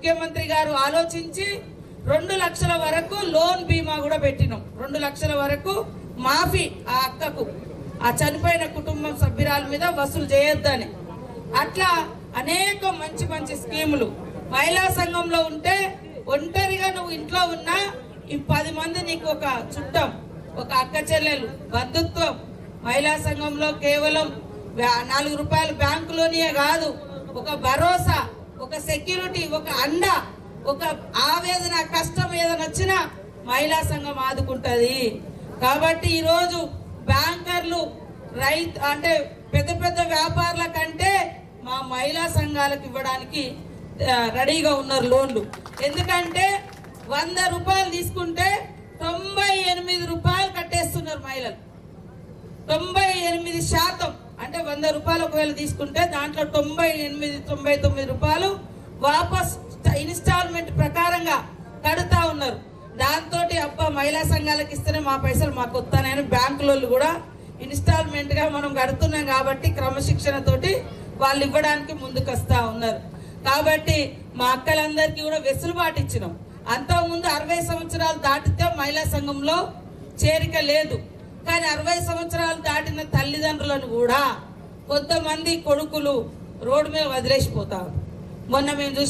ముఖ్యమంత్రి గారు ఆలోచించి 2 లక్షల వరకు లోన్ బీమా కూడా పెట్టినాం. 2 లక్షల వరకు మాఫీ ఆ అక్కకు, ఆ చనిపోయిన కుటుంబం సభ్యురాల మీద వసూలు చేయొద్దని. అట్లా అనేక మంచి మంచి స్కీములు. మహిళా సంఘంలో ఉంటే ఒంటరిగా నువ్వు ఇంట్లో ఉన్నా ఈ 10 మంది నీకు ఒక చుట్టం, ఒక అక్క చెల్లెలు, బంధుత్వం. మహిళా సంఘంలో కేవలం 4 రూపాయలు బ్యాంకులోనే కాదు, ఒక భరోసా, ఒక సెక్యూరిటీ, ఒక అండ, ఒక ఆవేదన, కష్టం ఏదైనా వచ్చినా మహిళా సంఘం ఆదుకుంటది. కాబట్టి ఈరోజు బ్యాంకర్లు అంటే పెద్ద పెద్ద వ్యాపారుల కంటే మా మహిళా సంఘాలకు ఇవ్వడానికి రెడీగా ఉన్నారు లోన్లు. ఎందుకంటే 100 రూపాయలు తీసుకుంటే 98 రూపాయలు కట్టేస్తున్నారు మహిళలు. 98% అంటే 100 రూపాయలు ఒకవేళ తీసుకుంటే దాంట్లో 99 రూపాయలు వాపస్ ఇన్స్టాల్మెంట్ ప్రకారంగా కడుతా ఉన్నారు. దాంతో అబ్బా మహిళా సంఘాలకు ఇస్తేనే మా పైసలు మాకు వస్తానని బ్యాంకులలో కూడా ఇన్స్టాల్మెంట్ గా మనం కడుతున్నాం. కాబట్టి క్రమశిక్షణతోటి వాళ్ళు ఇవ్వడానికి ముందుకు వస్తా ఉన్నారు. కాబట్టి మా అక్కలందరికీ కూడా వెసులుబాటు ఇచ్చినాం. అంతకుముందు 60 సంవత్సరాలు దాటితే మహిళా సంఘంలో చేరిక లేదు. కానీ 60 సంవత్సరాలు దాటిన తల్లిదండ్రులను కూడా కొంతమంది కొడుకులు రోడ్డు మీద వదిలేసిపోతారు. మొన్న మేము చూసి